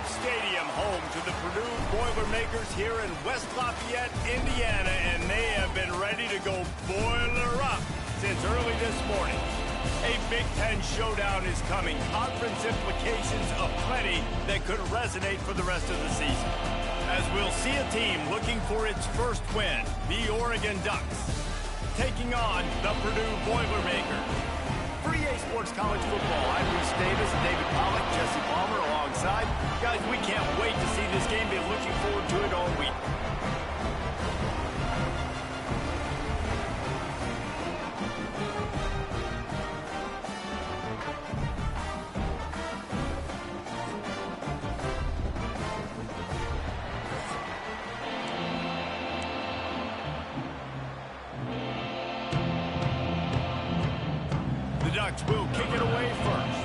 Stadium, home to the Purdue Boilermakers here in West Lafayette, Indiana, and they have been ready to go boiler up since early this morning. A Big Ten showdown is coming. Conference implications aplenty that could resonate for the rest of the season. As we'll see a team looking for its first win, the Oregon Ducks, taking on the Purdue Boilermakers. For EA Sports College Football, I'm Reese Davis, David Pollack, Jesse Palmer alongside. Guys, we can't wait to see this game. Been looking forward to it all week. The Ducks will kick it away first.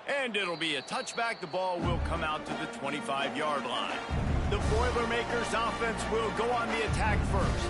And it'll be a touchback. The ball will come out to the 25-yard line. The Boilermakers offense will go on the attack first.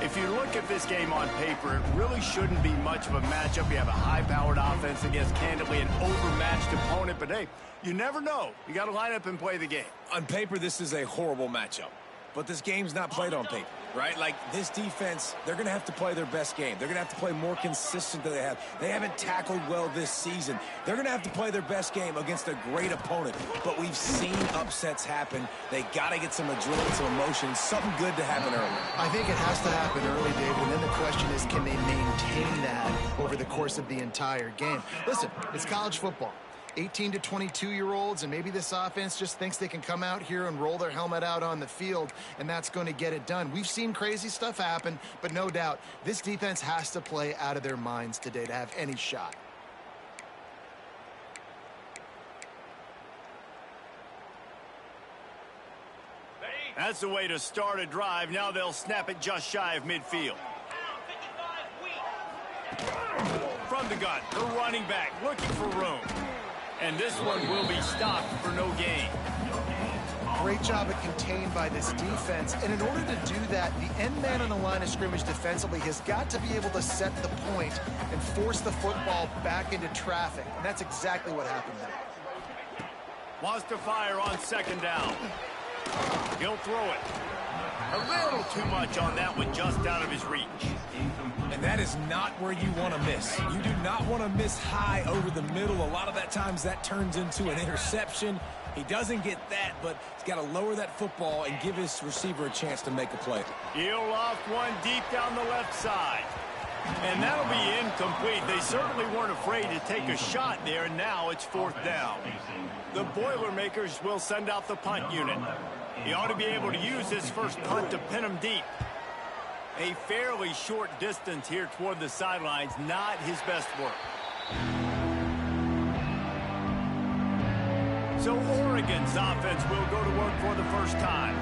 If you look at this game on paper, it really shouldn't be much of a matchup. You have a high-powered offense against, candidly, an overmatched opponent. But, hey, you never know. You got to line up and play the game. On paper, this is a horrible matchup. But this game's not played on paper, right? Like, this defense, they're going to have to play their best game. They're going to have to play more consistent than they have. They haven't tackled well this season. They're going to have to play their best game against a great opponent. But we've seen upsets happen. They got to get some adrenaline, some emotion, something good to happen early. I think it has to happen early, David, and then the question is, can they maintain that over the course of the entire game? Listen, it's college football. 18 to 22-year-olds, and maybe this offense just thinks they can come out here and roll their helmet out on the field, and that's going to get it done. We've seen crazy stuff happen, but no doubt, this defense has to play out of their minds today to have any shot. That's the way to start a drive. Now they'll snap it just shy of midfield. From the gun, the running back looking for room. And this one will be stopped for no gain. Great job at contained by this defense. And in order to do that, the end man on the line of scrimmage defensively has got to be able to set the point and force the football back into traffic. And that's exactly what happened there. Wants to fire on second down. He'll throw it. A little too much on that one, just out of his reach. And that is not where you want to miss. You do not want to miss high over the middle. A lot of that times that turns into an interception. He doesn't get that, but he's got to lower that football and give his receiver a chance to make a play. He'll loft one deep down the left side. And that'll be incomplete. They certainly weren't afraid to take a shot there, and now it's fourth down. The Boilermakers will send out the punt unit. He ought to be able to use his first punt to pin him deep. A fairly short distance here toward the sidelines, not his best work. So Oregon's offense will go to work for the first time.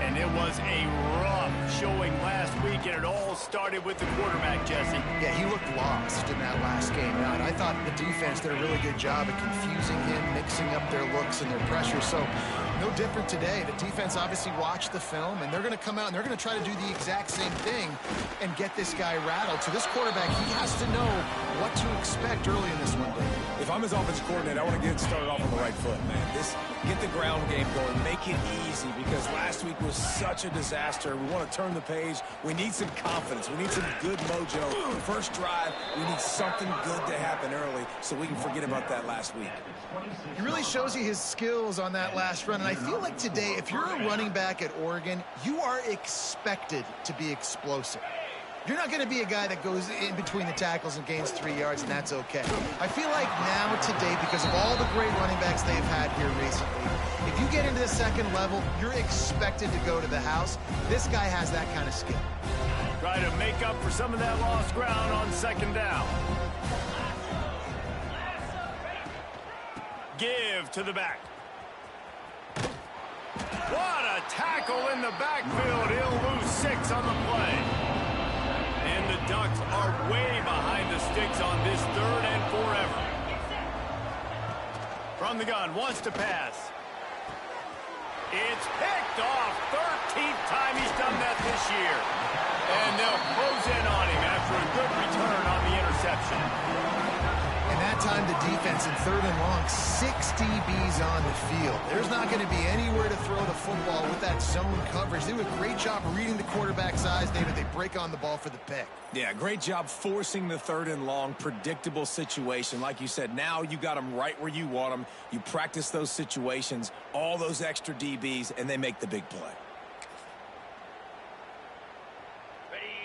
And it was a rough showing last week, and it all started with the quarterback, Jesse. Yeah, he looked lost in that last game. Now, and I thought the defense did a really good job at confusing him, mixing up their looks and their pressure. So no different today. The defense obviously watched the film, and they're going to come out and they're going to try to do the exact same thing and get this guy rattled. So this quarterback, he has to know what to expect early in this one. If I'm his offensive coordinator, I want to get started off on the right foot, man. Get the ground game going. Make it easy, because last week was such a disaster. We want to turn the page. We need some confidence. We need some good mojo. First drive, we need something good to happen early so we can forget about that last week. He really shows you his skills on that last run, and I feel like today, if you're a running back at Oregon, you are expected to be explosive. You're not going to be a guy that goes in between the tackles and gains 3 yards, and that's okay. I feel like now today, because of all the great running backs they've had here recently, if you get into the second level, you're expected to go to the house. This guy has that kind of skill. Try to make up for some of that lost ground on second down. Give to the back. What a tackle in the backfield. He'll lose 6 on the play. And the Ducks are way behind the sticks on this 3rd and forever. From the gun, wants to pass. It's picked off. 13th time he's done that this year. And they'll close in on him after a good return on the interception. And that time the defense in 3rd and long, 6 DBs on the field. There's not going to be anywhere to throw the football with that zone coverage. They do a great job reading the quarterback's eyes, David. They break on the ball for the pick. Yeah, great job forcing the 3rd and long, predictable situation. Like you said, now you got them right where you want them. You practice those situations, all those extra DBs, and they make the big play.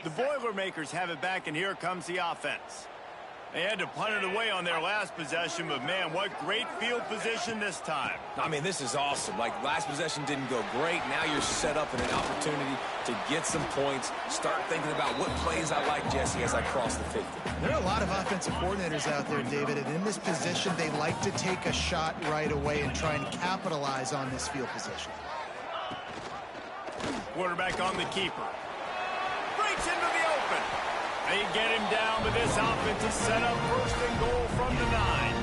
The Boilermakers have it back, and here comes the offense. They had to punt it away on their last possession, but, man, what great field position this time. I mean, this is awesome. Like, last possession didn't go great. Now you're set up in an opportunity to get some points. Start thinking about what plays I like, Jesse, as I cross the 50. There are a lot of offensive coordinators out there, David, and in this position, they like to take a shot right away and try and capitalize on this field position. Quarterback on the keeper. Breaks into the open. They get him down, but this offense is set up 1st and goal from the 9.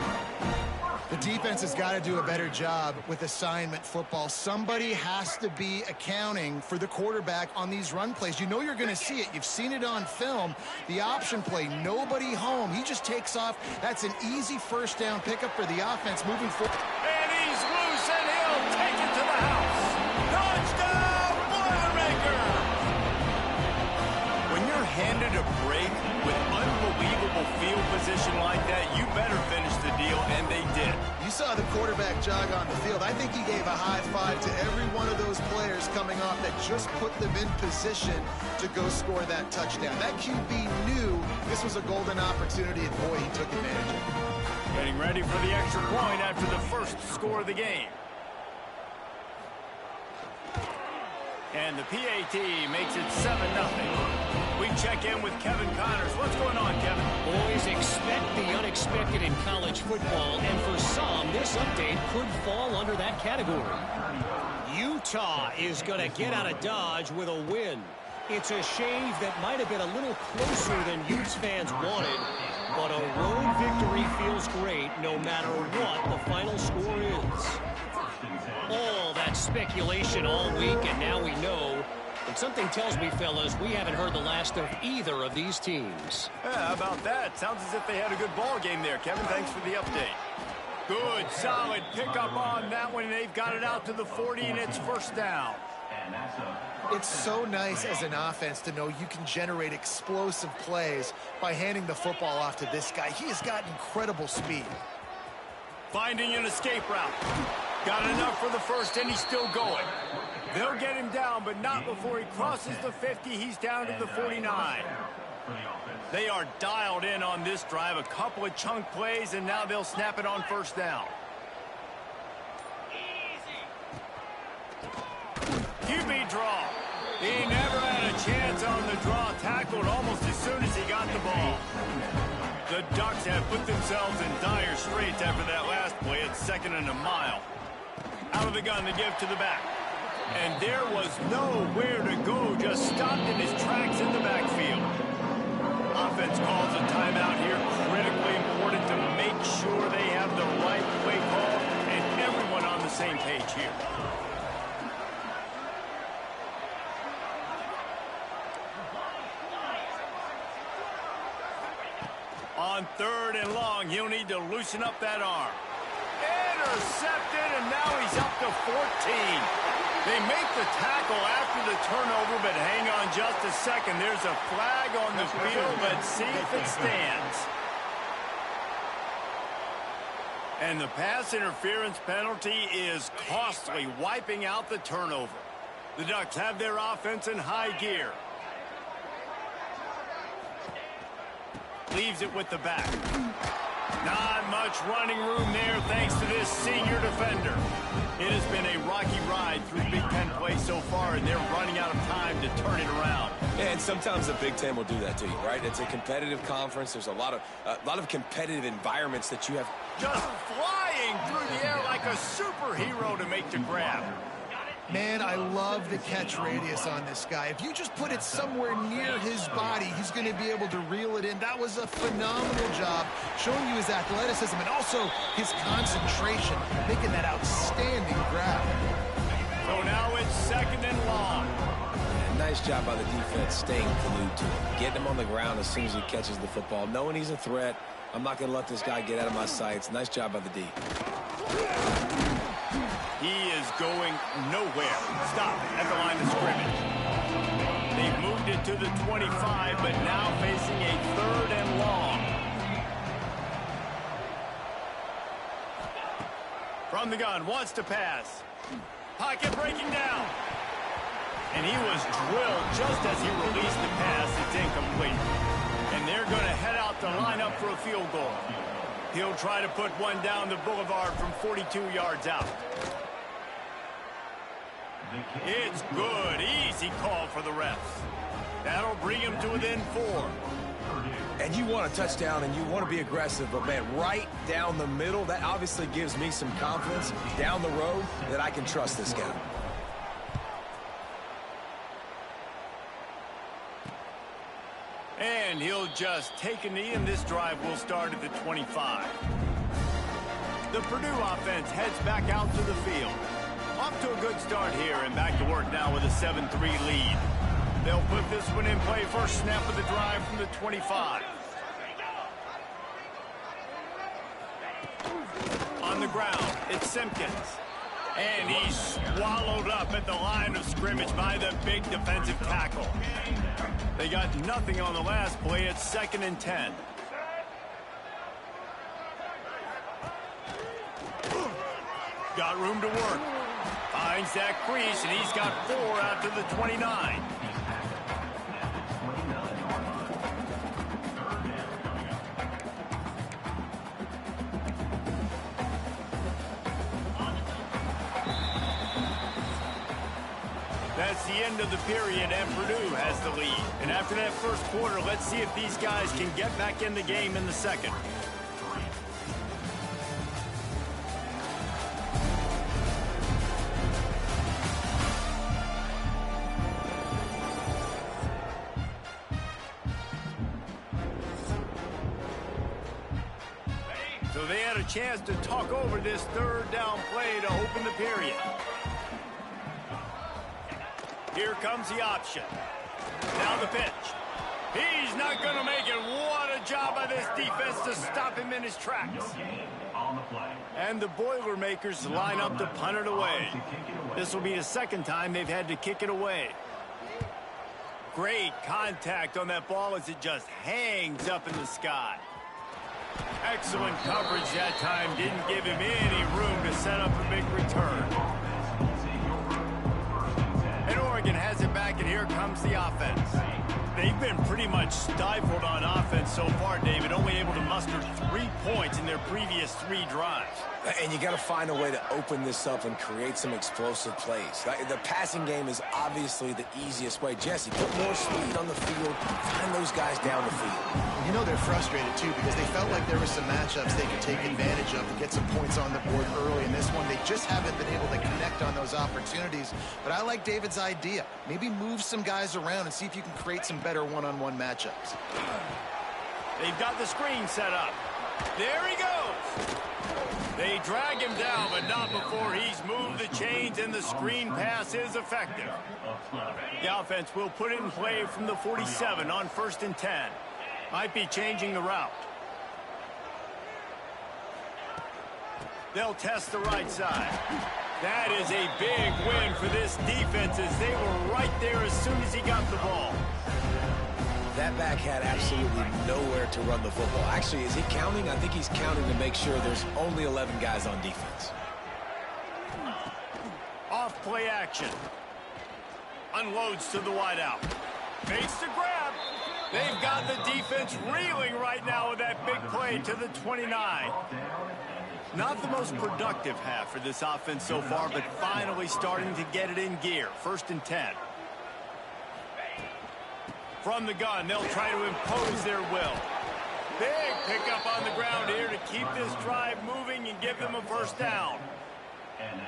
The defense has got to do a better job with assignment football. Somebody has to be accounting for the quarterback on these run plays. You know you're going to see it. You've seen it on film. The option play, nobody home. He just takes off. That's an easy 1st down pickup for the offense moving forward. And he's loose, and he'll take it to the house. Touchdown, Boilermaker! When you're handed a break with unbelievable field position like that, you better finish the deal, and they did. You saw the quarterback jog on the field. I think he gave a high five to every one of those players coming off that just put them in position to go score that touchdown. That QB knew this was a golden opportunity, and boy, he took advantage of it. Getting ready for the extra point after the first score of the game. And the PAT makes it 7-0. We check in with Kevin Connors. What's going on, Kevin? Boys, expect the unexpected in college football, and for some, this update could fall under that category. Utah is going to get out of Dodge with a win. It's a shave that might have been a little closer than Utes fans wanted, but a road victory feels great no matter what the final score is. All that speculation all week, and now we know. But something tells me, fellas, we haven't heard the last of either of these teams. Yeah, how about that? Sounds as if they had a good ball game there, Kevin. Thanks for the update. Good, solid pickup on that one. They've got it out to the 40, and it's 1st down. It's so nice as an offense to know you can generate explosive plays by handing the football off to this guy. He has got incredible speed. Finding an escape route. Got enough for the 1st, and he's still going. They'll get him down, but not before he crosses the 50. He's down to the 49. They are dialed in on this drive. A couple of chunk plays, and now they'll snap it on 1st down. QB draw. He never had a chance on the draw. Tackled almost as soon as he got the ball. The Ducks have put themselves in dire straits after that last play. It's 2nd and a mile. Out of the gun to give to the back. And there was nowhere to go. Just stopped in his tracks in the backfield. Offense calls a timeout here. Critically important to make sure they have the right play call and everyone on the same page here. On 3rd and long, he'll need to loosen up that arm. Intercepted, and now he's up to 14. They make the tackle after the turnover, but hang on just a second. There's a flag on the field. Let's see if it stands. And the pass interference penalty is costly, wiping out the turnover. The Ducks have their offense in high gear. Leaves it with the back. Not much running room there thanks to this senior defender. It has been a rocky ride through Big Ten play so far, and they're running out of time to turn it around. Yeah, and sometimes the Big Ten will do that to you, right? It's a competitive conference. There's a lot of competitive environments that you have. Just flying through the air like a superhero to make the grab. Man, I love the catch radius on this guy. If you just put it somewhere near his body, he's going to be able to reel it in. That was a phenomenal job, showing you his athleticism and also his concentration, making that outstanding grab. So now it's 2nd and long. And nice job by the defense staying glued to him, getting him on the ground as soon as he catches the football, knowing he's a threat. I'm not going to let this guy get out of my sights. Nice job by the D. He is going nowhere. Stop at the line of scrimmage. They've moved it to the 25, but now facing a 3rd and long. From the gun, wants to pass. Pocket breaking down. And he was drilled just as he released the pass. It's incomplete. And they're going to head out to line up for a field goal. He'll try to put one down the boulevard from 42 yards out. It's good. Easy call for the refs. That'll bring him to within 4. And you want a touchdown and you want to be aggressive, but man, right down the middle, that obviously gives me some confidence down the road that I can trust this guy. And he'll just take a knee, and this drive will start at the 25. The Purdue offense heads back out to the field. Off to a good start here, and back to work now with a 7-3 lead. They'll put this one in play. First snap of the drive from the 25. On the ground, it's Simpkins. And he's swallowed up at the line of scrimmage by the big defensive tackle. They got nothing on the last play. It's 2nd and 10. Got room to work. Finds that crease, and he's got 4 out to the 29. That's the end of the period, and Purdue has the lead. And after that first quarter, let's see if these guys can get back in the game in the second. So they had a chance to talk over this 3rd down play to open the period. Here comes the option. Now the pitch. He's not going to make it. What a job by this defense to stop him in his tracks. And the Boilermakers line up to punt it away. This will be the 2nd time they've had to kick it away. Great contact on that ball as it just hangs up in the sky. Excellent coverage that time. Didn't give him any room to set up a big return. And Oregon has it back, and here comes the offense. They've been pretty much stifled on offense so far, David, only able to muster 3 points in their previous 3 drives. And you got to find a way to open this up and create some explosive plays. The passing game is obviously the easiest way. Jesse, put more speed on the field, find those guys down the field. You know they're frustrated, too, because they felt like there were some matchups they could take advantage of to get some points on the board early. In this one, they just haven't been able to connect on those opportunities. But I like David's idea. Maybe move some guys around and see if you can create some better one-on-one matchups. They've got the screen set up. There he goes. They drag him down, but not before he's moved the chains, and the screen pass is effective. The offense will put it in play from the 47 on 1st and 10. Might be changing the route. They'll test the right side. That is a big win for this defense, as they were right there as soon as he got the ball. That back had absolutely nowhere to run the football. Actually, is he counting? I think he's counting to make sure there's only 11 guys on defense. Off play action. Unloads to the wideout. Makes the grab. They've got the defense reeling right now with that big play to the 29. Not the most productive half for this offense so far, but finally starting to get it in gear. 1st and 10. From the gun, they'll try to impose their will. Big pickup on the ground here to keep this drive moving and give them a 1st down.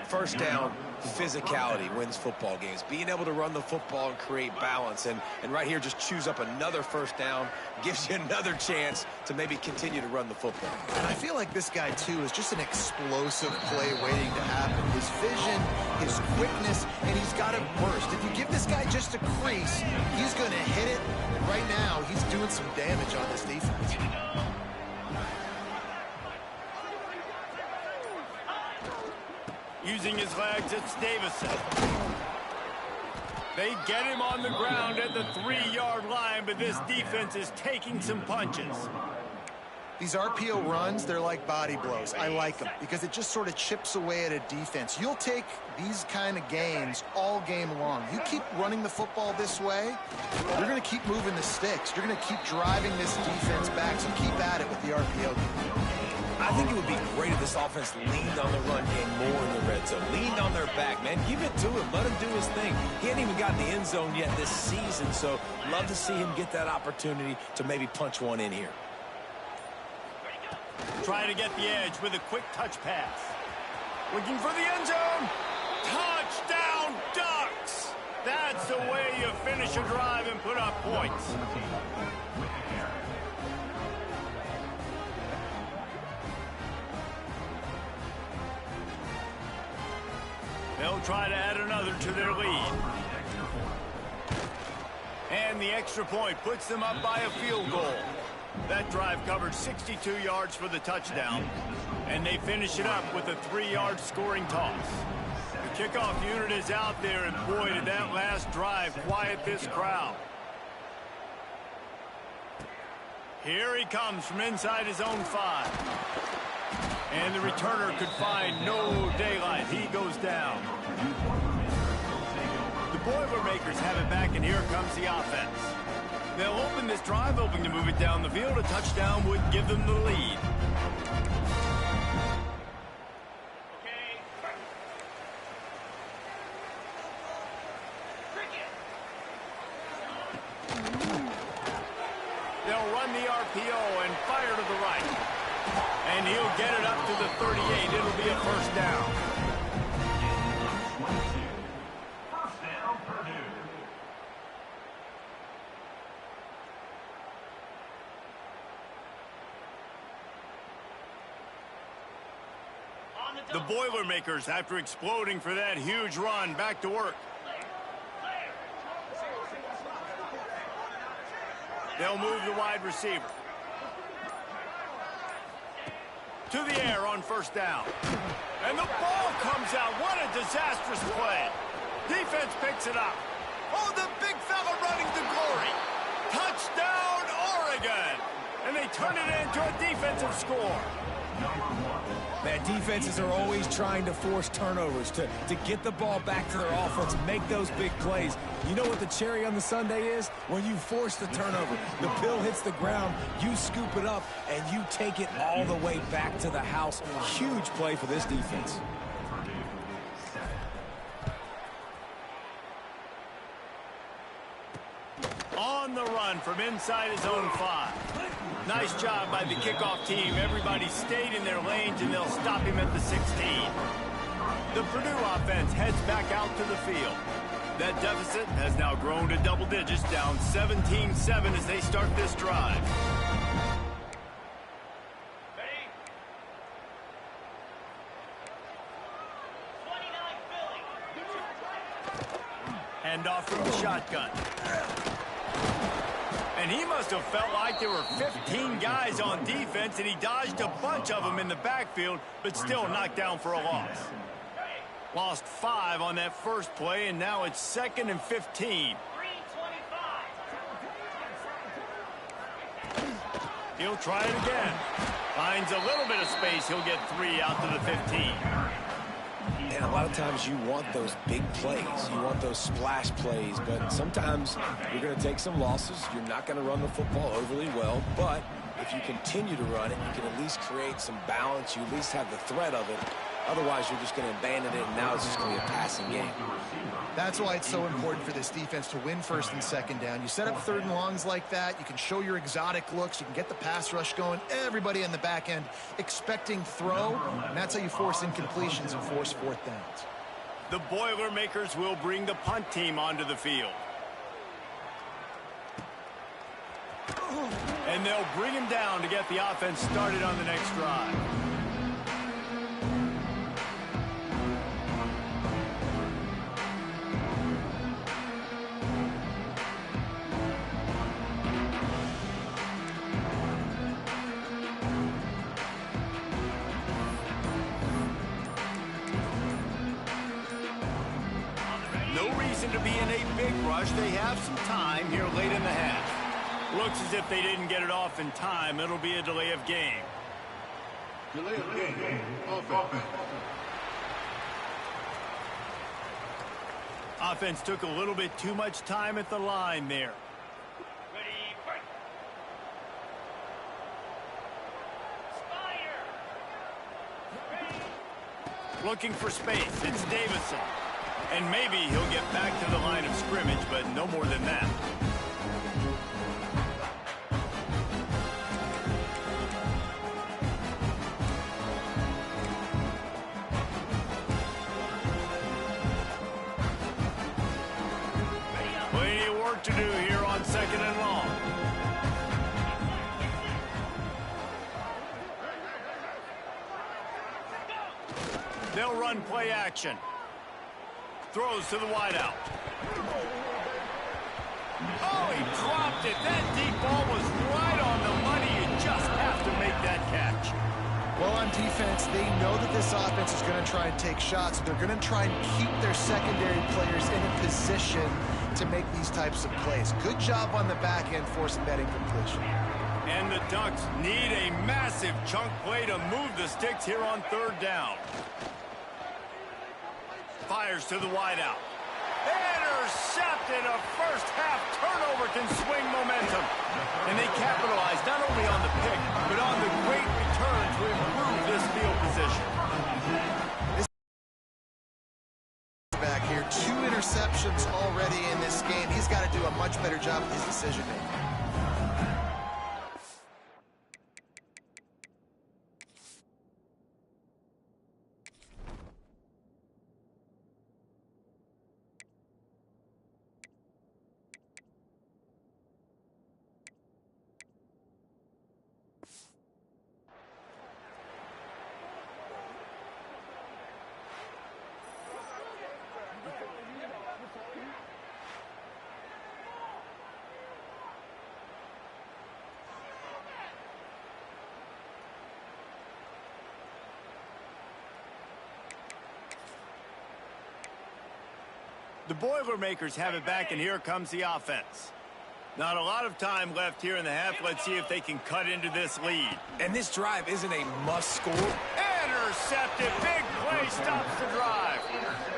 First down, physicality wins football games. Being able to run the football and create balance. And right here, just choose up another first down, gives you another chance to maybe continue to run the football. And I feel like this guy, too, is just an explosive play waiting to happen. His vision, his quickness, and he's got it burst. If you give this guy just a crease, he's going to hit it. And right now, he's doing some damage on this defense. Using his legs, it's Davison. They get him on the ground at the 3-yard line, but this defense is taking some punches. These RPO runs, they're like body blows. I like them because it just sort of chips away at a defense. You'll take these kind of gains all game long. You keep running the football this way, you're going to keep moving the sticks. You're going to keep driving this defense back, so keep at it with the RPO game. I think it would be great if this offense leaned on the run game more in the red zone. Leaned on their back, man. Give it to him. Let him do his thing. He hasn't even gotten the end zone yet this season, so love to see him get that opportunity to maybe punch one in here. Trying to get the edge with a quick touch pass. Looking for the end zone. Touchdown, Ducks! That's the way you finish a drive and put up points. They'll try to add another to their lead. And the extra point puts them up by a field goal. That drive covered 62 yards for the touchdown. And they finish it up with a 3-yard scoring toss. The kickoff unit is out there, and boy, did that last drive quiet this crowd. Here he comes from inside his own 5. And the returner could find no daylight. He goes down. The Boilermakers have it back, and here comes the offense. They'll open this drive, hoping to move it down the field. A touchdown would give them the lead. They'll run the RPO and fire to the right. And he'll get it up to the 38. It'll be a first down. The Boilermakers, after exploding for that huge run, back to work. They'll move the wide receiver. To the air on first down. And the ball comes out. What a disastrous play. Defense picks it up. Oh, the big fella running to glory. Touchdown, Oregon. And they turn it into a defensive score. Man, defenses are always trying to force turnovers to get the ball back to their offense and make those big plays. You know what the cherry on the sundae is? When you force the turnover, the pill hits the ground, you scoop it up, and you take it all the way back to the house. Huge play for this defense. On the run from inside his own 5. Nice job by the kickoff team. Everybody stayed in their lanes, and they'll stop him at the 16. The Purdue offense heads back out to the field. That deficit has now grown to double digits, down 17-7 as they start this drive. Hand off from the shotgun. And he must have felt like there were 15 guys on defense, and he dodged a bunch of them in the backfield, but still knocked down for a loss. Lost 5 on that first play, and now it's 2nd and 15. He'll try it again. Finds a little bit of space. He'll get 3 out to the 15. And a lot of times you want those big plays. You want those splash plays. But sometimes you're going to take some losses. You're not going to run the football overly well. But if you continue to run it, you can at least create some balance. You at least have the threat of it. Otherwise, you're just going to abandon it, and now it's just going to be a passing game. That's why it's so important for this defense to win first and second down. You set up third and longs like that. You can show your exotic looks. You can get the pass rush going. Everybody in the back end expecting throw, and that's how you force incompletions and force fourth downs. The Boilermakers will bring the punt team onto the field. And they'll bring him down to get the offense started on the next drive. No reason to be in a big rush. They have some time here late in the half. Looks as if they didn't get it off in time. It'll be a delay of game. Delay of game. Offense. Offense took a little bit too much time at the line there. Ready, break. Fire. Looking for space. It's Davison. And maybe he'll get back to the line of scrimmage, but no more than that. Plenty of work to do here on second and long. They'll run play action. Throws to the wideout. Oh, he dropped it. That deep ball was right on the money. You just have to make that catch. Well, on defense, they know that this offense is going to try and take shots. They're going to try and keep their secondary players in a position to make these types of plays. Good job on the back end forcing that incompletion. And the Ducks need a massive chunk play to move the sticks here on third down. Fires to the wideout. Intercepted. A first half turnover can swing momentum. And they capitalize not only on the pick, but on the great return to improve this field position. Back here, 2 interceptions already in this game. He's got to do a much better job with his decision making. The Boilermakers have it back, and here comes the offense. Not a lot of time left here in the half. Let's see if they can cut into this lead. And this drive isn't a must-score. Intercepted. Big play stops the drive.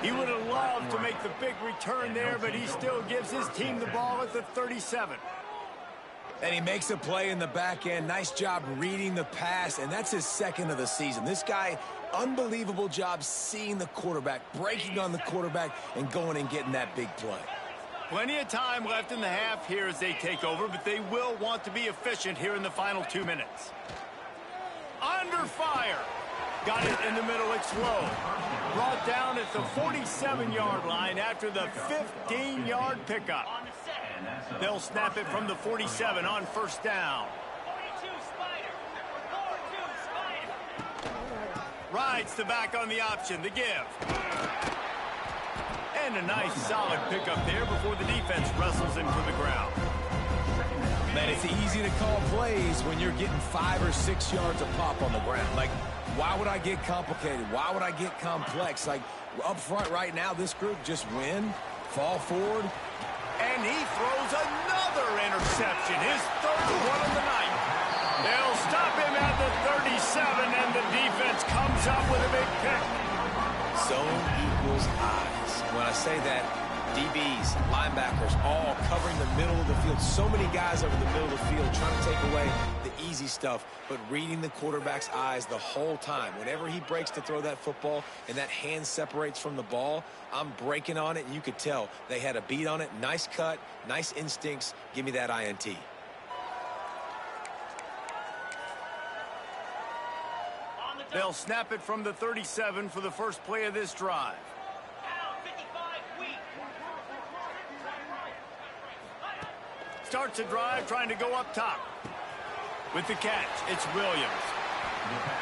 He would have loved to make the big return there, but he still gives his team the ball at the 37. And he makes a play in the back end. Nice job reading the pass, and that's his second of the season. This guy, unbelievable job seeing the quarterback, breaking on the quarterback, and going and getting that big play. Plenty of time left in the half here as they take over, but they will want to be efficient here in the final 2 minutes. Under fire. Got it in the middle. It's low. Brought down at the 47-yard line after the 15-yard pickup. They'll snap it from the 47 on first down. 42 Spider. 42 Spider. Rides the back on the option. The give. And a nice solid pickup there before the defense wrestles him to the ground. Man, it's easy to call plays when you're getting 5 or 6 yards a pop on the ground. Like, why would I get complicated? Why would I get complex? Like, up front right now, this group just win, fall forward. And he throws another interception, his third one of the night. They'll stop him at the 37, and the defense comes up with a big pick. Zone equals eyes. When I say that, DBs, linebackers, all covering the middle of of the field. So many guys over the middle of the field trying to take away the easy stuff, but reading the quarterback's eyes the whole time. Whenever he breaks to throw that football and that hand separates from the ball, I'm breaking on it, and you could tell they had a beat on it. Nice cut, nice instincts. Give me that INT. They'll snap it from the 37 for the first play of this drive. Down 55 weak. Starts a drive trying to go up top. With the catch, it's Williams.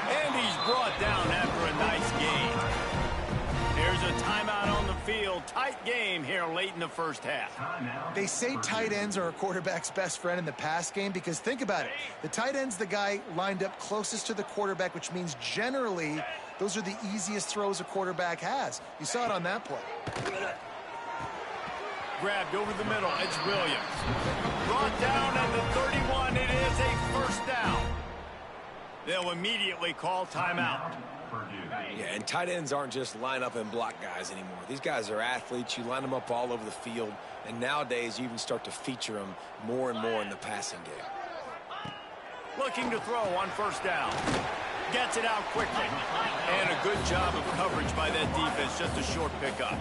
And he's brought down after a nice gain. There's a timeout on the field. Tight game here late in the first half. They say tight ends are a quarterback's best friend in the pass game because think about it. The tight end's the guy lined up closest to the quarterback, which means generally those are the easiest throws a quarterback has. You saw it on that play. Grabbed over the middle. It's Williams. Brought down at the 31. It is a first down. They'll immediately call timeout. Yeah, and tight ends aren't just line up and block guys anymore. These guys are athletes. You line them up all over the field, and nowadays you even start to feature them more and more in the passing game. Looking to throw on first down. Gets it out quickly. And a good job of coverage by that defense. Just a short pickup.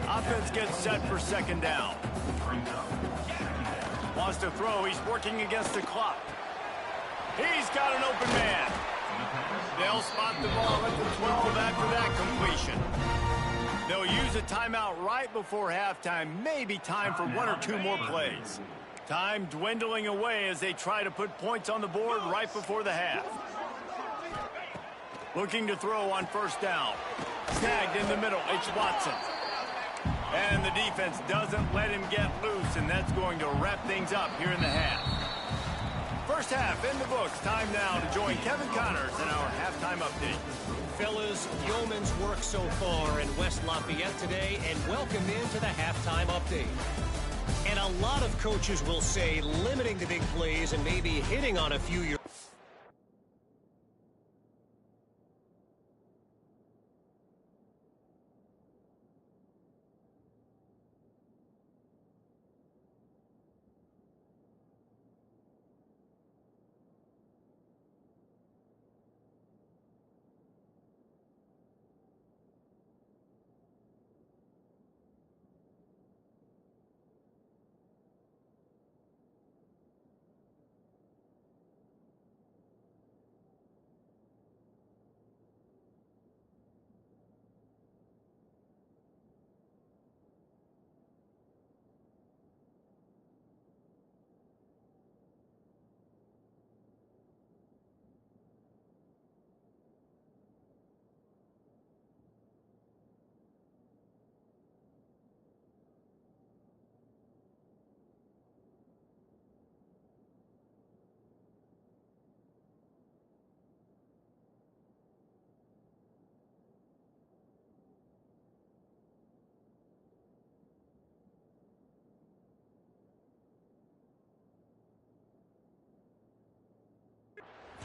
Offense gets set for second down. Wants to throw. He's working against the clock. He's got an open man. They'll spot the ball at the 12 after that completion. They'll use a timeout right before halftime. Maybe time for one or two more plays. Time dwindling away as they try to put points on the board right before the half. Looking to throw on first down. Snagged in the middle. It's Watson. And the defense doesn't let him get loose, and that's going to wrap things up here in the half. First half in the books. Time now to join Kevin Connors in our halftime update. Fellas, yeoman's work so far in West Lafayette today, and welcome into the halftime update. And a lot of coaches will say limiting the big plays and maybe hitting on a few.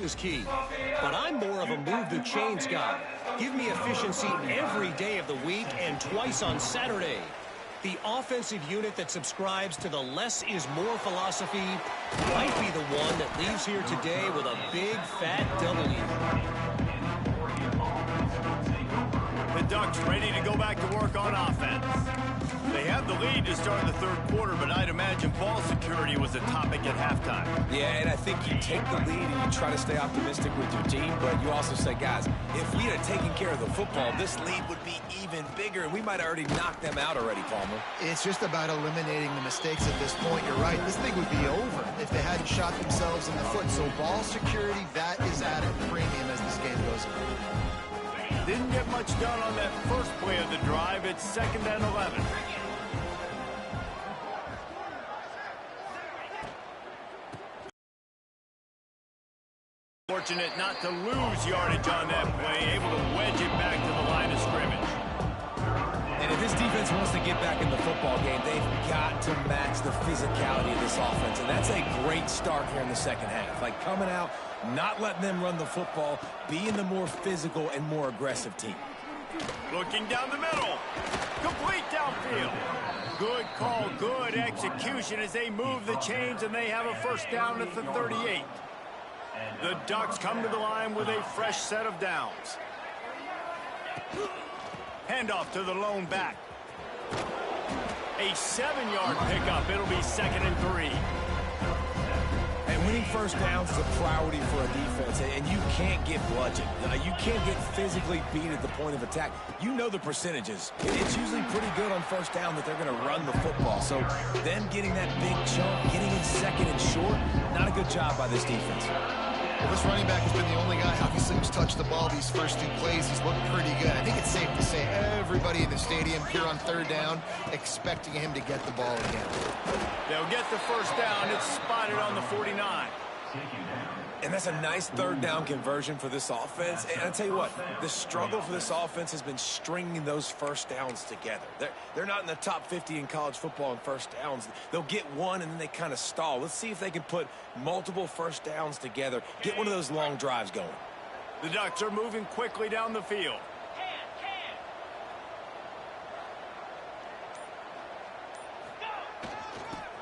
Is key, but I'm more of a move the chains guy. Give me efficiency every day of the week and twice on Saturday. The offensive unit that subscribes to the less is more philosophy might be the one that leaves here today with a big fat W. The Ducks ready to go back to work on offense. They have the lead to start the third quarter, but I'd imagine ball security was a topic at halftime. Yeah, and I think you take the lead and you try to stay optimistic with your team, but you also say, guys, if we had taken care of the football, this lead would be even bigger, and we might have already knocked them out already, Palmer. It's just about eliminating the mistakes at this point. You're right. This thing would be over if they hadn't shot themselves in the foot. So ball security, that is at a premium as this game goes on. Didn't get much done on that first play of the drive. It's 2nd and 11. Fortunate not to lose yardage on that play, able to wedge it back to the line of scrimmage. And if this defense wants to get back in the football game, they've got to match the physicality of this offense, and that's a great start here in the second half. Like coming out, not letting them run the football, being the more physical and more aggressive team. Looking down the middle. Complete downfield. Good call, good execution as they move the chains, and they have a first down at the 38. The Ducks come to the line with a fresh set of downs. Handoff to the lone back. A 7-yard pickup. It'll be 2nd and 3. And winning first downs is a priority for a defense, and you can't get bludgeoned. You can't get physically beat at the point of attack. You know the percentages. It's usually pretty good on first down that they're going to run the football. So them getting that big chunk, getting in 2nd and short, not a good job by this defense. Well, this running back has been the only guy, obviously, who's touched the ball these first 2 plays. He's looked pretty good. I think it's safe to say everybody in the stadium here on 3rd down expecting him to get the ball again. They'll get the first down. It's spotted on the 49. And that's a nice 3rd down conversion for this offense. And I tell you what, the struggle for this offense has been stringing those first downs together. They're not in the top 50 in college football in first downs. They'll get one and then they kind of stall. Let's see if they can put multiple first downs together, get one of those long drives going. The Ducks are moving quickly down the field.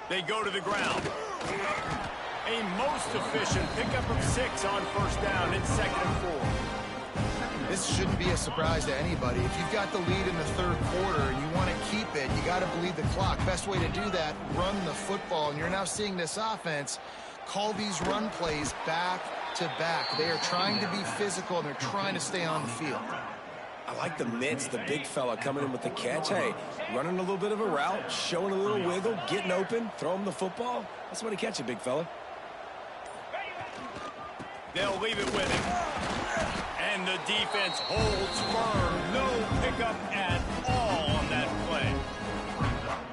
They go to the ground. A most efficient pickup of 6 on first down. It's 2nd and 4. This shouldn't be a surprise to anybody. If you've got the lead in the 3rd quarter and you want to keep it, you got to bleed the clock. Best way to do that, run the football. And you're now seeing this offense call these run plays back to back. They are trying to be physical, and they're trying to stay on the field. I like the mitts, the big fella coming in with the catch. Hey, running a little bit of a route, showing a little wiggle, getting open, throw him the football. That's when he catch it, big fella. They'll leave it with him. And the defense holds firm. No pickup at all on that play.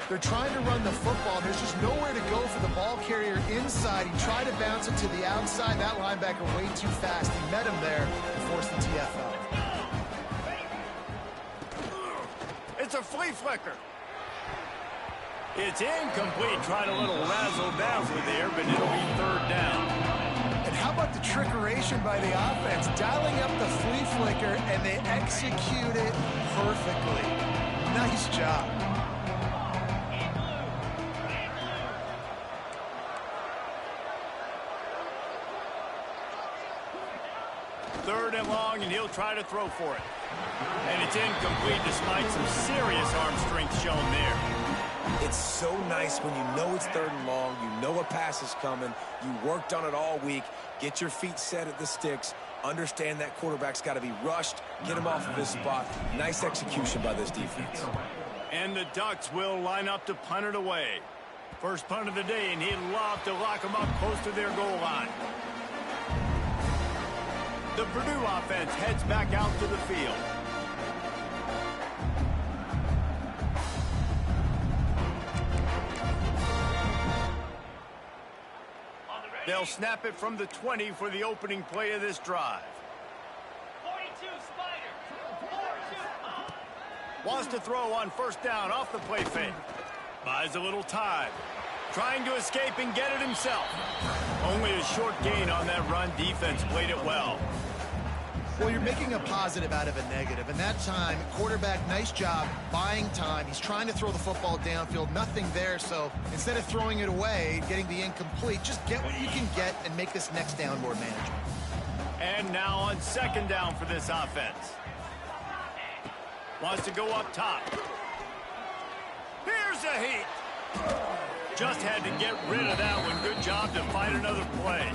They're trying to run the football. There's just nowhere to go for the ball carrier inside. He tried to bounce it to the outside. That linebacker way too fast. He met him there and forced the TFL. It's a flea flicker. It's incomplete. Trying a little razzle-dazzle there, but it'll be 3rd down. And how about the trickeration by the offense? Dialing up the flea flicker, and they execute it perfectly. Nice job. Third and long, and he'll try to throw for it. And it's incomplete despite some serious arm strength shown there. It's so nice when you know it's 3rd and long, you know a pass is coming, you worked on it all week, get your feet set at the sticks, understand that quarterback's got to be rushed, get him off of his spot. Nice execution by this defense. And the Ducks will line up to punt it away. First punt of the day, and he'd love to lock them up close to their goal line. The Purdue offense heads back out to the field. They'll snap it from the 20 for the opening play of this drive. 42 Spider. 4-2. Wants to throw on first down off the play fake. Buys a little time. Trying to escape and get it himself. Only a short gain on that run. Defense played it well. Well, you're making a positive out of a negative. And that time, quarterback, nice job buying time. He's trying to throw the football downfield. Nothing there. So instead of throwing it away, getting the incomplete, just get what you can get and make this next down more manageable. And now on 2nd down for this offense. Wants to go up top. Here's a heat. Just had to get rid of that one. Good job to find another play.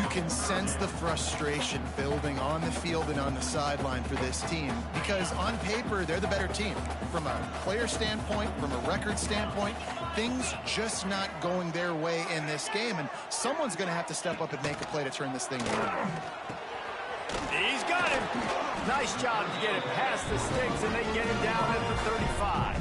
You can sense the frustration building on the field and on the sideline for this team because on paper, they're the better team. From a player standpoint, from a record standpoint, things just not going their way in this game, and someone's going to have to step up and make a play to turn this thing around. He's got him. Nice job to get it past the sticks, and they get him down at the 35.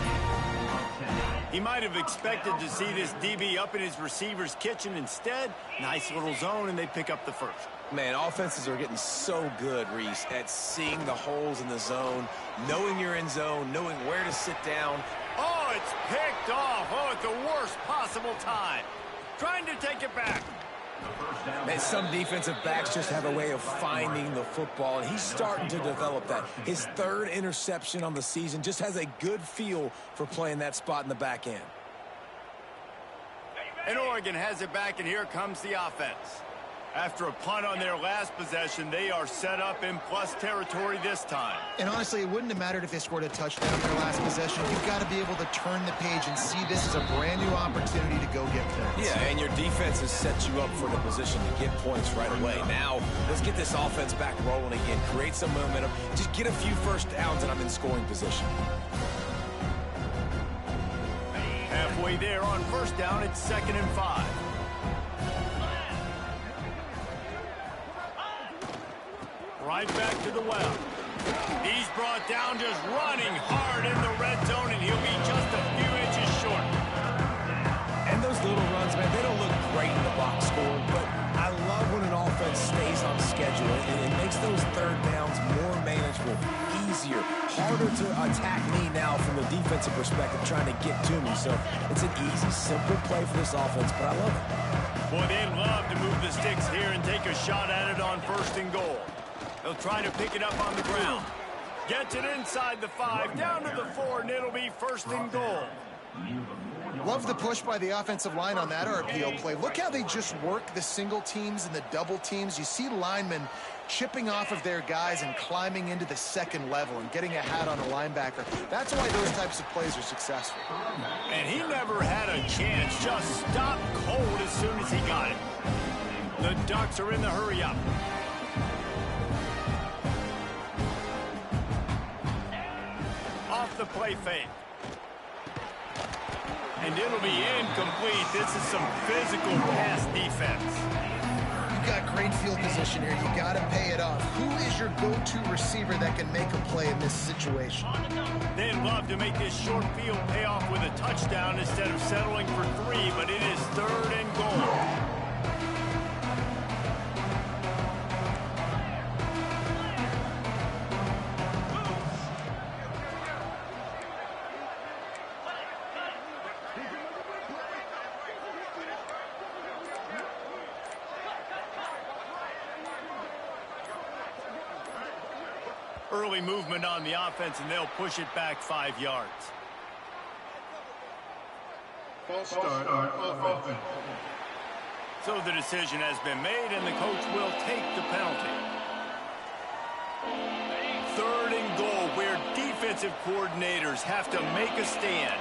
He might have expected to see this DB up in his receiver's kitchen. Instead, nice little zone, and they pick up the first. Man, offenses are getting so good, Reese, at seeing the holes in the zone, knowing you're in zone, knowing where to sit down. Oh, it's picked off. Oh, at the worst possible time. Trying to take it back. Man, some defensive backs just have a way of finding the football, and he's starting to develop that. His third interception on the season, just has a good feel for playing that spot in the back end. And Oregon has it back, and here comes the offense. After a punt on their last possession, they are set up in plus territory this time. And honestly, it wouldn't have mattered if they scored a touchdown in their last possession. You've got to be able to turn the page and see this as a brand new opportunity to go get points. Yeah, and your defense has set you up for the position to get points right away. Now, let's get this offense back rolling again. Create some momentum. Just get a few first downs, and I'm in scoring position. Halfway there on first down, it's 2nd and 5. Right back to the well. He's brought down just running hard in the red zone, and he'll be just a few inches short. And those little runs, man, they don't look great in the box score, but I love when an offense stays on schedule, and it makes those third downs more manageable, easier, harder to attack me now from the defensive perspective trying to get to me. So it's an easy, simple play for this offense, but I love it. Boy, they love to move the sticks here and take a shot at it on 1st and goal. They'll try to pick it up on the ground. Gets it inside the 5, down to the 4, and it'll be 1st and goal. Love the push by the offensive line on that RPO play. Look how they just work the single teams and the double teams. You see linemen chipping off of their guys and climbing into the second level and getting a hat on the linebacker. That's why those types of plays are successful. And he never had a chance. Just stopped cold as soon as he got it. The Ducks are in the hurry-up. Off the play fake. And it'll be incomplete. This is some physical pass defense. You've got great field position here. You got to pay it off. Who is your go-to receiver that can make a play in this situation? They'd love to make this short field pay off with a touchdown instead of settling for 3, but it is 3rd and goal. Early movement on the offense, and they'll push it back 5 yards. False start on offense. So the decision has been made, and the coach will take the penalty. 3rd and goal, where defensive coordinators have to make a stand.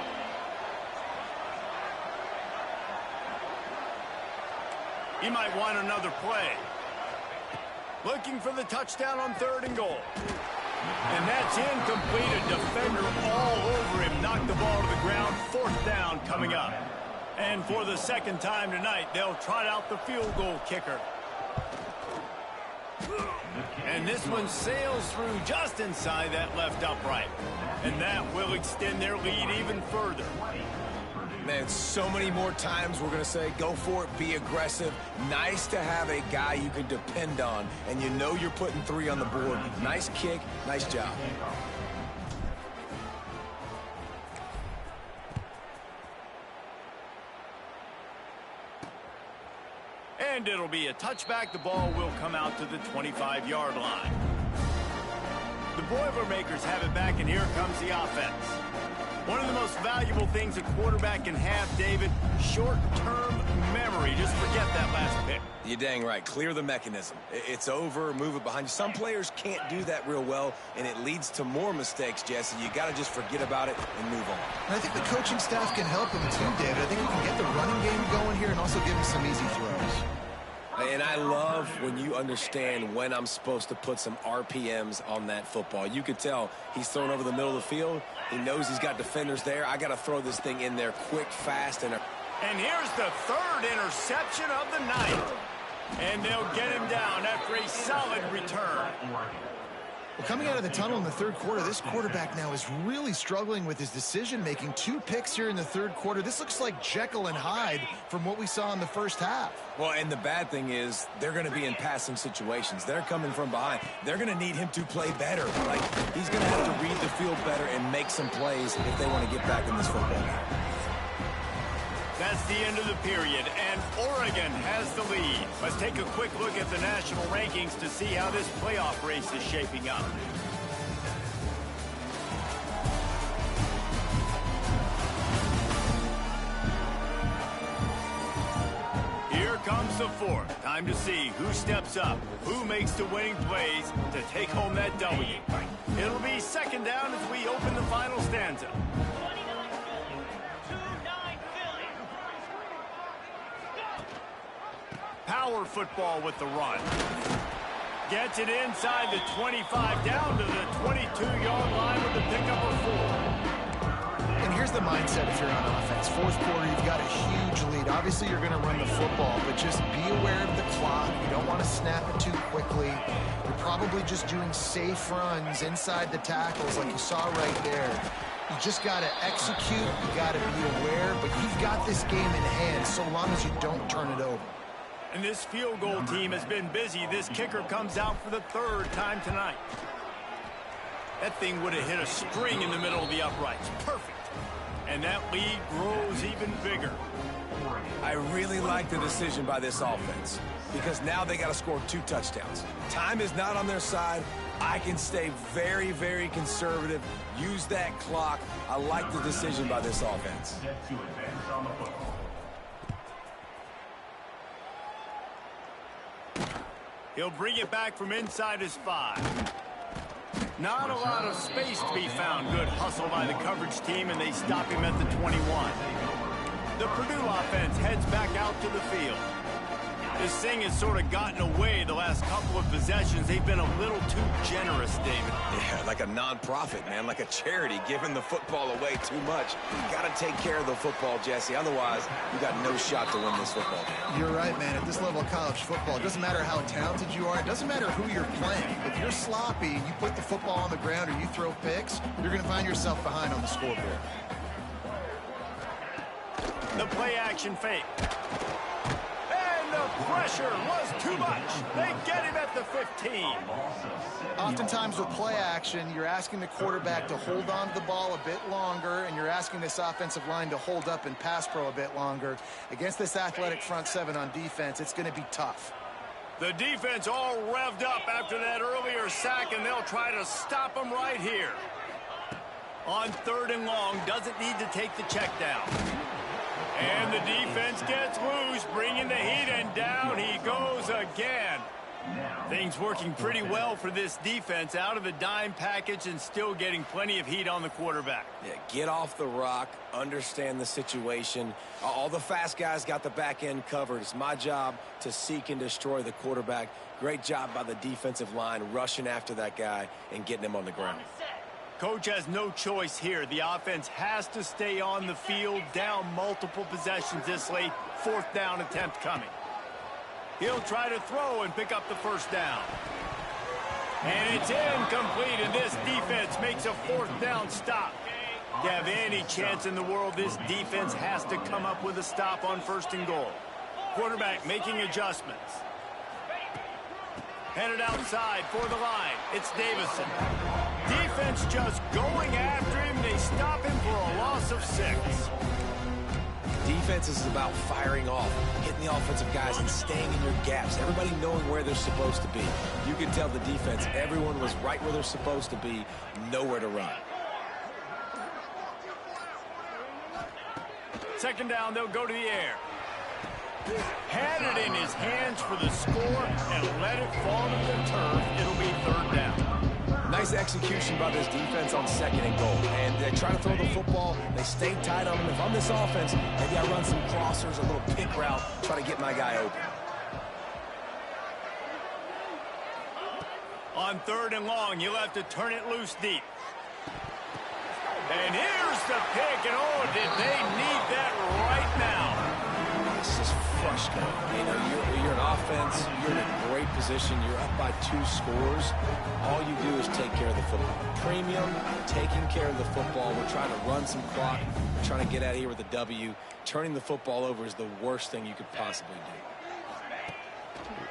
He might want another play. Looking for the touchdown on 3rd and goal. And that's incomplete. A defender all over him. Knocked the ball to the ground. 4th down coming up. And for the 2nd time tonight, they'll trot out the field goal kicker. And this one sails through just inside that left upright. And that will extend their lead even further. Man, so many more times we're going to say, go for it, be aggressive. Nice to have a guy you can depend on, and you know you're putting 3 on the board. Nice kick, nice job. And it'll be a touchback. The ball will come out to the 25-yard line. The Boilermakers have it back, and here comes the offense. One of the most valuable things a quarterback can have, David, short-term memory. Just forget that last pick. You're dang right. Clear the mechanism. It's over, move it behind you. Some players can't do that real well, and it leads to more mistakes, Jesse. You got to just forget about it and move on. And I think the coaching staff can help him too, David. I think we can get the running game going here and also give him some easy throws. And I love when you understand when I'm supposed to put some RPMs on that football. You could tell he's thrown over the middle of the field. He knows he's got defenders there. I got to throw this thing in there quick, fast, and here's the 3rd interception of the night. And they'll get him down after a solid return. Well, coming out of the tunnel in the 3rd quarter, this quarterback now is really struggling with his decision-making. 2 picks here in the 3rd quarter. This looks like Jekyll and Hyde from what we saw in the first half. Well, and the bad thing is they're going to be in passing situations. They're coming from behind. They're going to need him to play better. Like, he's going to have to read the field better and make some plays if they want to get back in this football game. That That's the end of the period, and Oregon has the lead. Let's take a quick look at the national rankings to see how this playoff race is shaping up. Here comes the fourth. Time to see who steps up, who makes the winning plays to take home that W. It'll be second down as we open the final stanza. Power football with the run. Gets it inside the 25, down to the 22-yard line with the pickup of 4. And here's the mindset if you're on offense. Fourth quarter, you've got a huge lead. Obviously, you're going to run the football, but just be aware of the clock. You don't want to snap it too quickly. You're probably just doing safe runs inside the tackles like you saw right there. You just got to execute. You got to be aware, but you've got this game in hand so long as you don't turn it over. And this field goal team has been busy. This kicker comes out for the third time tonight. That thing would have hit a string in the middle of the uprights. Perfect. And that lead grows even bigger. I really like the decision by this offense because now they got to score 2 touchdowns. Time is not on their side. I can stay very, very conservative. Use that clock. I like the decision by this offense. He'll bring it back from inside his 5. Not a lot of space to be found. Good hustle by the coverage team, and they stop him at the 21. The Purdue offense heads back out to the field. This thing has sort of gotten away the last couple of possessions. They've been a little too generous, David. Yeah, like a non-profit, man, like a charity, giving the football away too much. You got to take care of the football, Jesse. Otherwise, you got no shot to win this football game. You're right, man. At this level of college football, it doesn't matter how talented you are. It doesn't matter who you're playing. If you're sloppy and you put the football on the ground or you throw picks, you're going to find yourself behind on the scoreboard. The play-action fake. The pressure was too much. They get him at the 15. Oftentimes with play action, you're asking the quarterback to hold on to the ball a bit longer, and you're asking this offensive line to hold up and pass pro a bit longer. Against this athletic front 7 on defense, it's going to be tough. The defense all revved up after that earlier sack, and they'll try to stop him right here. On 3rd and long, doesn't need to take the check down. And the defense gets loose, bringing the heat, and down he goes again. Things working pretty well for this defense, out of the dime package and still getting plenty of heat on the quarterback. Yeah, get off the rock, understand the situation. All the fast guys got the back end covered. It's my job to seek and destroy the quarterback. Great job by the defensive line, rushing after that guy and getting him on the ground. Coach has no choice here. The offense has to stay on the field, down multiple possessions this late. 4th down attempt coming. He'll try to throw and pick up the 1st down. And it's incomplete, and this defense makes a 4th down stop. To have any chance in the world, this defense has to come up with a stop on 1st and goal. Quarterback making adjustments. Headed outside for the line. It's Davison. Defense just going after him. They stop him for a loss of 6. Defense is about firing off, hitting the offensive guys and staying in your gaps. Everybody knowing where they're supposed to be. You can tell the defense, everyone was right where they're supposed to be, nowhere to run. 2nd down, they'll go to the air. Had it in his hands for the score and let it fall to the turf. It'll be 3rd down. Nice execution by this defense on 2nd and goal. And they try to throw the football. They stay tight on him. If I'm this offense, maybe I run some crossers, a little pick route, try to get my guy open. On 3rd and long, you'll have to turn it loose deep. And here's the pick, and oh, did they need that right now. This is frustrating. You know, you're an offense, you're in a great position, you're up by 2 scores. All you do is take care of the football. Premium, taking care of the football. We're trying to run some clock. We're trying to get out of here with a W. Turning the football over is the worst thing you could possibly do.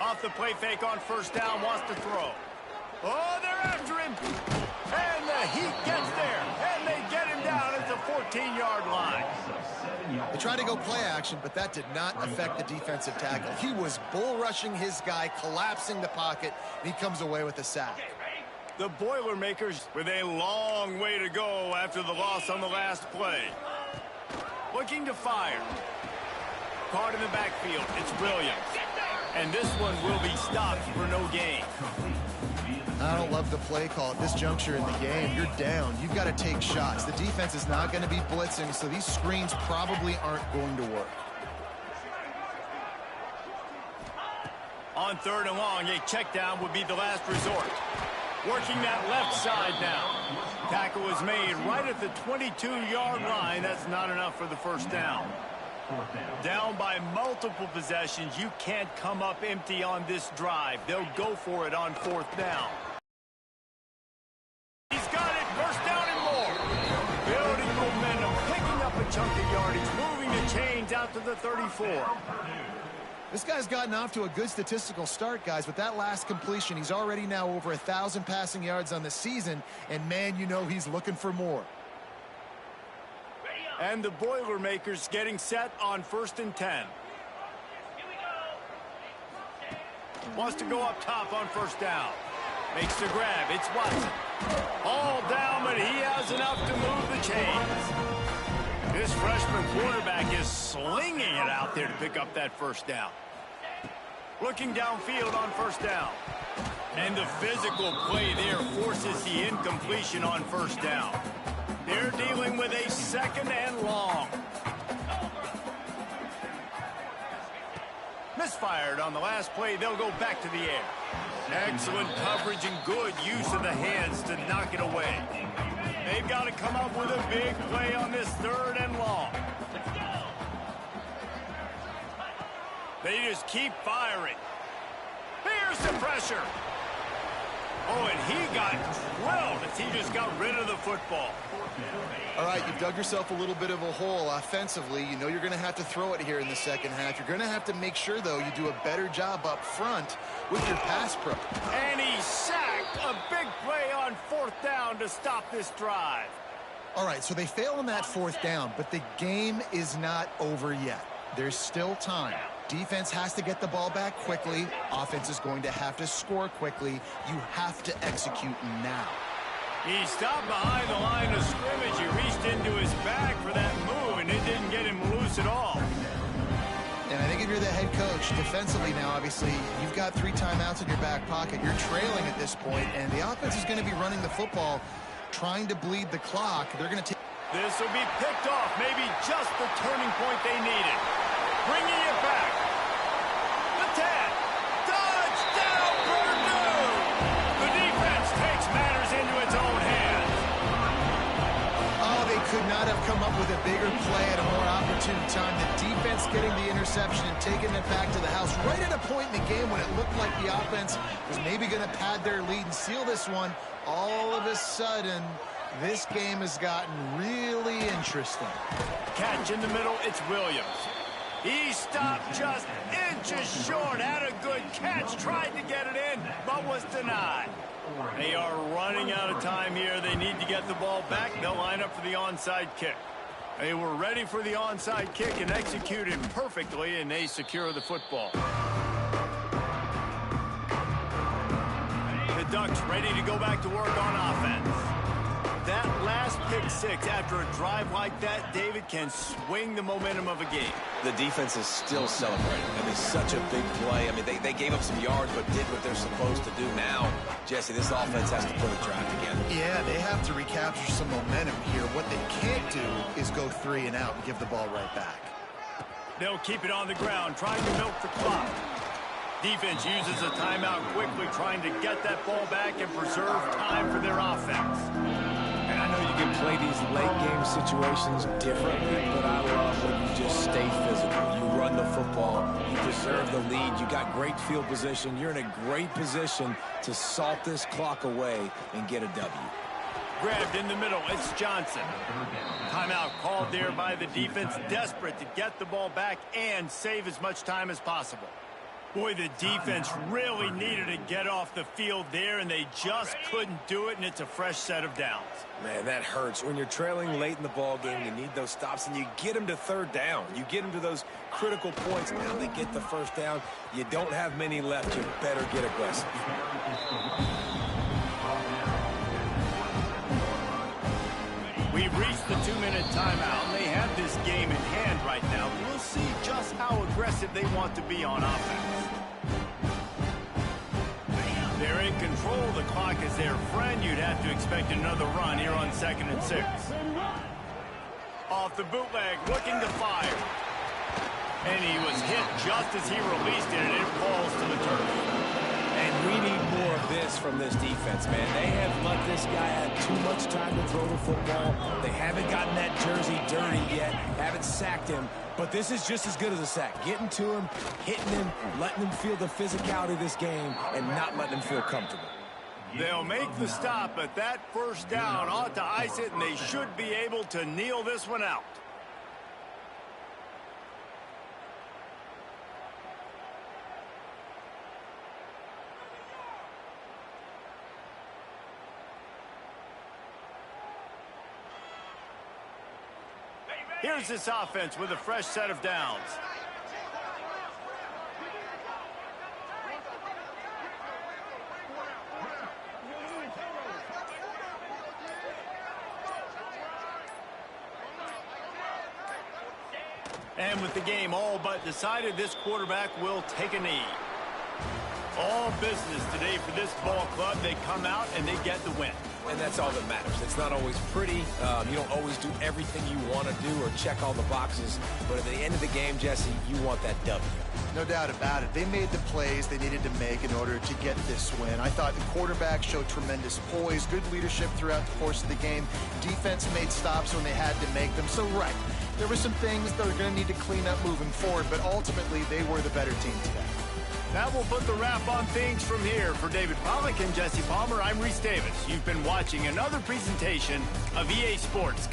Off the play fake on 1st down, wants to throw. Oh, they're after him. And the heat gets there. And they get him down at the the 14-yard line. They tried to go play action, but that did not affect the defensive tackle. He was bull rushing his guy, collapsing the pocket, and he comes away with a sack. The Boilermakers with a long way to go after the loss on the last play. Looking to fire. Caught in the backfield. It's Williams. And this one will be stopped for no gain. I don't love the play call at this juncture in the game. You're down. You've got to take shots. The defense is not going to be blitzing, so these screens probably aren't going to work. On 3rd and long, a check down would be the last resort. Working that left side now. Tackle is made right at the 22-yard line. That's not enough for the first down. Down by multiple possessions. You can't come up empty on this drive. They'll go for it on 4th down. He's got it. First down and more. Building momentum. Picking up a chunk of yardage. Moving the chains out to the 34. This guy's gotten off to a good statistical start, guys. With that last completion, he's already now over 1,000 passing yards on the season. And, man, you know he's looking for more. And the Boilermakers getting set on 1st and 10. Wants to go up top on 1st down. Makes the grab. It's Watson. All down, but he has enough to move the chains. This freshman quarterback is slinging it out there to pick up that 1st down. Looking downfield on 1st down. And the physical play there forces the incompletion on 1st down. They're dealing with a 2nd and long. Misfired on the last play. They'll go back to the air. Excellent coverage and good use of the hands to knock it away. They've got to come up with a big play on this 3rd and long. They just keep firing. Here's the pressure. Oh, and he got drilled as he just got rid of the football. All right, you've dug yourself a little bit of a hole offensively. You know you're going to have to throw it here in the second half. You're going to have to make sure, though, you do a better job up front with your pass pro. And he sacked. A big play on 4th down to stop this drive. All right, so they fail on that 4th down, but the game is not over yet. There's still time. Defense has to get the ball back quickly. Offense is going to have to score quickly. You have to execute now. He stopped behind the line of scrimmage. He reached into his bag for that move, and it didn't get him loose at all. And I think if you're the head coach, defensively now, obviously, you've got 3 timeouts in your back pocket. You're trailing at this point, and the offense is going to be running the football, trying to bleed the clock. They're going to take... This will be picked off, maybe just the turning point they needed. Bringing it back. The 10. Touchdown, Purdue! The defense takes matters into its own hands. Oh, they could not have come up with a bigger play at a more opportune time. The defense getting the interception and taking it back to the house right at a point in the game when it looked like the offense was maybe going to pad their lead and seal this one. All of a sudden, this game has gotten really interesting. Catch in the middle, it's Williams. He stopped just inches short, had a good catch, tried to get it in, but was denied. They are running out of time here. They need to get the ball back. They'll line up for the onside kick. They were ready for the onside kick and executed perfectly, and they secure the football. The Ducks ready to go back to work on offense. That last pick 6 after a drive like that, David, can swing the momentum of a game. The defense is still celebrating. I mean, such a big play. I mean, they gave up some yards but did what they're supposed to do. Now, Jesse, this offense has to put a drive together. Yeah, they have to recapture some momentum here. What they can't do is go 3 and out and give the ball right back. They'll keep it on the ground, trying to milk the clock. Defense uses a timeout quickly, trying to get that ball back and preserve time for their offense. And I know you can play these late-game situations differently, but I love when you just stay physical. You run the football. You preserve the lead. You got great field position. You're in a great position to salt this clock away and get a W. Grabbed in the middle. It's Johnson. Timeout called there by the defense, desperate to get the ball back and save as much time as possible. Boy, the defense really needed to get off the field there, and they just couldn't do it, and it's a fresh set of downs. Man, that hurts. When you're trailing late in the ball game, you need those stops, and you get them to third down. You get them to those critical points. Now they get the first down. You don't have many left. You better get aggressive. We've reached the 2-minute timeout, and they have this game in hand right now. We'll see just how aggressive they want to be on offense. They're in control. The clock is their friend. You'd have to expect another run here on 2nd and 6. Off the bootleg, looking to fire. And he was hit just as he released it, and it falls to the turf. And we need more of this from this defense, man. They have let this guy have too much time to throw the football. They haven't gotten that jersey dirty yet, haven't sacked him. But this is just as good as a sack. Getting to him, hitting him, letting him feel the physicality of this game, and not letting him feel comfortable. They'll make the stop, but that first down ought to ice it, and they should be able to kneel this one out. Here's this offense with a fresh set of downs. And with the game all but decided, this quarterback will take a knee. All business today for this ball club. They come out and they get the win. And that's all that matters. It's not always pretty. You don't always do everything you want to do or check all the boxes. But at the end of the game, Jesse, you want that W. No doubt about it. They made the plays they needed to make in order to get this win. I thought the quarterback showed tremendous poise, good leadership throughout the course of the game. Defense made stops when they had to make them. So, right, there were some things that are going to need to clean up moving forward, but ultimately they were the better team today. That will put the wrap on things from here. For David Pollack and Jesse Palmer, I'm Reese Davis. You've been watching another presentation of EA Sports.